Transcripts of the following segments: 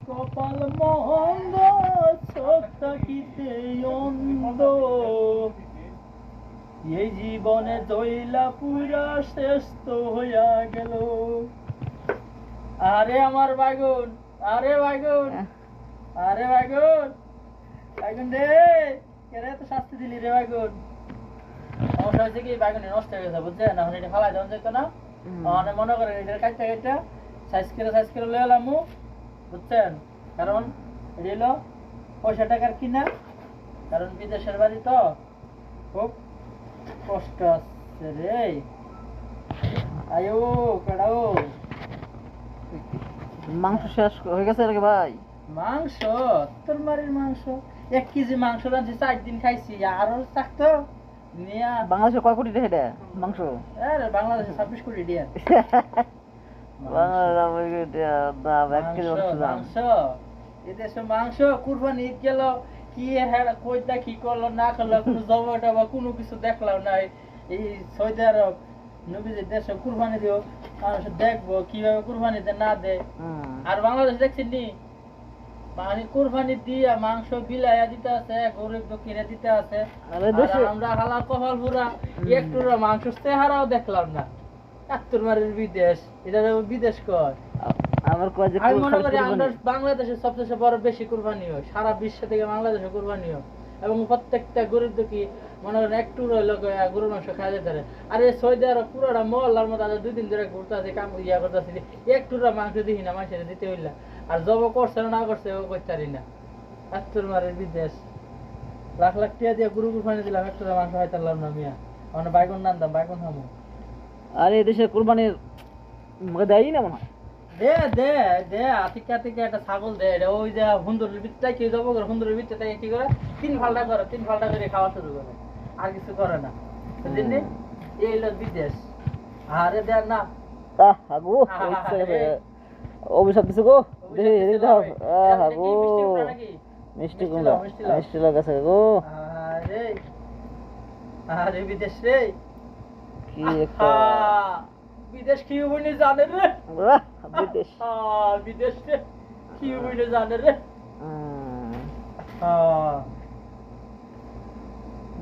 কপাল মন্দ চোখ থাকিতে অন্ধ এই জীবনে জইলা পুরা শ্রেষ্ঠ হইয়া গেল। আরে আমার বাগুন, আরে বাগুন, আরে বাগুন, বাগুন রে, কেরে তো শাস্তি দিলি রে বাগুন? সমস্যা হয়েছে কি, বাগুন নষ্ট হয়ে গেছে বুঝছেন, এখন এটা ফালাই দেওয়া যেত না। মানে মনে করেন এটা কাটতে কাটতে সাইজ করে লয়ে এলাম বুঝছেন, কারণ এটা হলো পয়সা টাকার কিনা, কারণ বিদেশের বাড়ি তো খুব কষ্ট আছে রে। আয়ো কাটাও মাংস শেষ হয়ে গেছে নাকি ভাই? মাংস, তোর মারির মাংস 1 কেজি মাংস রাঁধছি 4 দিন খাইছি, আরো থাকতো নিয়া। বাংলাদেশে কয় কোটি টাকা মাংস? আরে বাংলাদেশে 26 কোটি টাকা মাংস। এদেশে মাংস কুরবানি ঈদ গেল, কি হ্যাঁ কইতা কি করলো না করলো, কোনো জবাটা বা কোনো কিছু দেখলাম না। এই সৌদি আরব নবীদের দেশে কুরবানি দিও, মানুষ দেখবো কিভাবে কুরবানি দে না দেয়। আর বাংলাদেশ দেখছেন নি, মানে কুরবানি দিয়া মাংস বিলাইয়া দিতে আছে, গরিব দুঃখীরা দিতে আছে, আর আমরা হালাল কপাল পুরা একটু মাংস চেহারাও দেখলাম না। এত্তর মারের বিদেশ, এটা বিদেশ কয়। আমার কয় যে আমি মনে করি আমরা বাংলাদেশের সবচেয়ে বড় বেশি কুরবানি হয়, সারা বিশ্ব থেকে বাংলাদেশে কুরবানি হয়, এবং প্রত্যেকটা গরিব দুঃখী মনে করেন একটু রইল গরুর মাংস খাওয়া যেতে পারে। আর এই সৌদি আরব পুরোটা মহল্লার মতো 2 দিন ধরে ঘুরতে আছে, কাম ইয়া করতেছি, একটু মাংস দিই না মাংসের দিতে হইলা। আর জব করছে না করছে ও করতে পারি না। এত্তর মারের বিদেশ, লাখ লাখ টাকা দিয়ে গরু কুরবানি দিলাম, একটু মাংস খাইতাম না মিয়া। মানে বাইগুন নান্দাম, বাইগুন খাবো। আরে এদেশে কুরবানির দেয়ই না মনে হয়। দে দে দে আতিকা থেকে একটা ছাগল দে, ওই যে হুন্দুরের ভিতরে কি যাবো করে, হুন্দুরের ভিতরে থেকে কি করে 3 ফাল্টা করে খাওয়া শুরু করে, আর কিছু করে না। বুঝলি, এই হলো বিদেশ। আরে দেখ না আগো অভিশাপ দিছে গো, দেখি দাও। আগো মিষ্টি কুমড়া, মিষ্টি লাগাছে গো। আরে আরে বিদেশ রে, কি একটা বিদেশ কি বলে জানে রে, বিদেশ বিদেশ রে কি বলে জানে রে।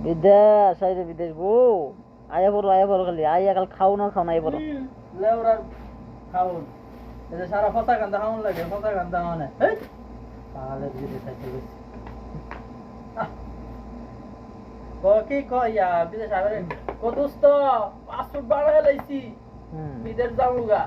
বিদেশ আইরে বিদেশ গো, আয়া বড় খালি আয়া কাল খাও না আয়া বড় লেওরা খাউন, এই যে সারা ফসা কান্দা খাউন লাগে, ফসা কান্দা মানে এই তাহলে বিদেশ আইতে গেছে। কি কইয়া বিদেশ আরে কত দোস্ত পাসপোর্ট বানায় লাইছি, বিদেশ যাবো গা।